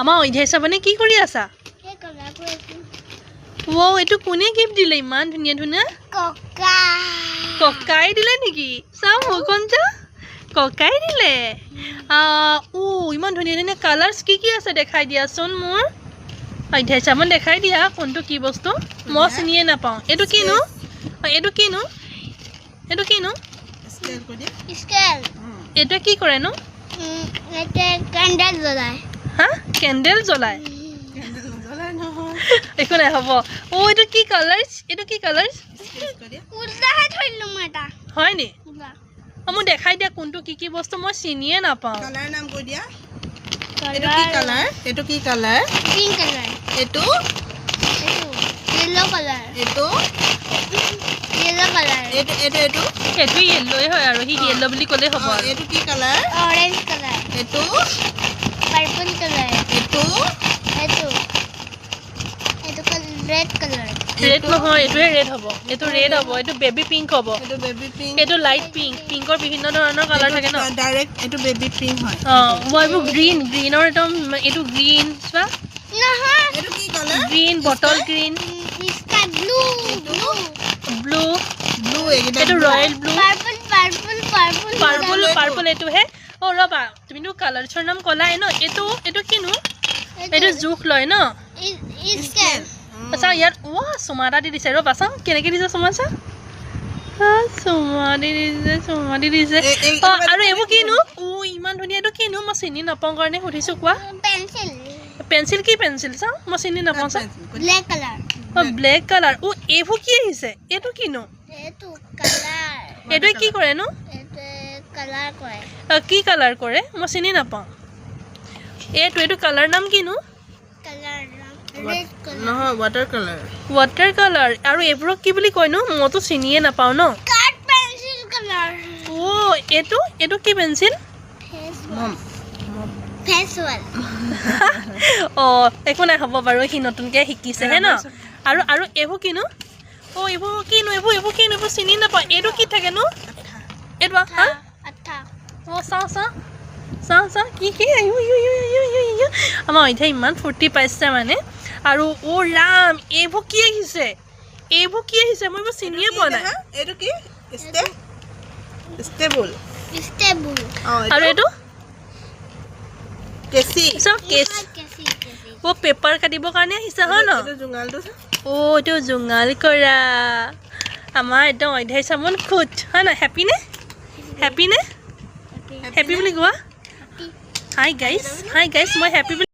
আমাৰ অধ্যয় চাবনে কি কৰি আছা ও এইটো কোনে গিফ্ট দিলে ইমান ধুনীয়া ধুনীয়া ককাই দিলে নেকি চাও মুখন যা ককাই দিলে ও ইমান ধুনীয়া ধুনীয়া কালাৰ্ছ কি কি আছে দেখাই দিয়াচোন মোৰ অধ্যয় চাবন দেখাই দিয়া কোনটো কি বস্তু মই চিনিয়ে নাপাওঁ এইটো কিনো এইটো কিনো এইটো কিনো স্কেল এটা কি কৰে নো এটা ক্যান্ডেল জ্বলায় হা ক্যান্ডেল জ্বলায় একো নাই হ'ব ও এইটো কি কালাৰ্ছ উল্টাহে থৈলো মই এটা হয় নি মোক দেখাই দিয়া কোনটো কি কি বস্তু মই চিনিয়ে নাপাওঁ কালাৰ নাম কৈ দিয়া এইটো কি কালাৰ পিংক কালাৰ এইটো येलो কালাৰ এইটো येलो কালাৰ এইটো য়েল্ল'ই হয় আৰু সি য়েল্ল' বুলি ক'লে হ'ব আৰু এইটো কি কালাৰ অৰেঞ্জ কালাৰ এইটো পাৰ্পল কালাৰ এইটো এইটো ৰেড কালাৰ ৰেড নহয় এইটোৱে ৰেড হ'ব এইটো ৰেড হ'ব এইটো বেবী পিংক হ'ব এইটো বেবি পিংক এইটো লাইট পিংক পিংকৰ বিভিন্ন ধৰণৰ কালাৰ থাকে ন ডাইৰেক্ট এইটো বেবি পিংক হয় মই এইবোৰ গ্ৰীণৰ একদম এইটো গ্ৰীণ চোৱা নহয় এইটো কি colour green bottle green sky blue blue blue এইটো ৰয়েল ব্লু পাৰ্পল এইটোহে ৰ'বা তুমিতো কালাৰ্ছৰ নাম ক'লাই ন এইটো কিনো এইটো জোখ লয় ন স্কেল আচ্ছা ইয়াত চুমা এটা দি দিছে ৰ'বা চাওঁ কেনেকৈ দিছে চুমা চা চুমা দি দিছে আৰু এইবোৰ কিনো ইমান ধুনীয়া এইটো কিনো মই চিনি নাপাওঁ কাৰণে সুধিছোঁ কোৱা পেঞ্চিল কি পেঞ্চিল চাওঁ মই চিনি নাপাওঁ চা ব্লেক কালাৰ ব্লেক কালাৰ এইবোৰ কি আহিছে এইটো কিনো এইটো কালাৰ এইটোৱে কি কৰে নো এইটো কালাৰ কৰে কি কালাৰ কৰে মই চিনি নাপাওঁ এইটো কালাৰ নাম কিনো কালাৰ ৰেড কালাৰ নহয় ৱাটাৰ কালাৰ আৰু এইবোৰক কি বুলি কয় নো মইতো চিনিয়ে নাপাওঁ ন কাট পেন্সিল কালাৰ এইটো কি পেঞ্চিল ফেচৱাল একো নাই হ'ব বাৰু সি নতুনকৈ শিকিছেহে ন আৰু এইবোৰ কিনো এইবোৰ চিনি নাপাওঁ এইটো কি থাকেনো এইটো হা আঠা চাওঁ কি আমাৰ অধ্যয় ইমান ফূৰ্তি পাইছে মানে আৰু ৰাম এইবোৰ কি আহিছে মই এইবোৰ চিনিয়ে পোৱা নাই এইটো কি ষ্টেবল আৰু এইটো কেচি পেপাৰ কাটিবৰ কাৰণে আহিছে হয় ন এইটো জোঙালটো এইটো জোঙাল কৰা আমাৰ একদম অধ্যয় চামন খুদ হয় ন হেপী নে হেপী বুলি কোৱা হাই গাইছ মই হেপী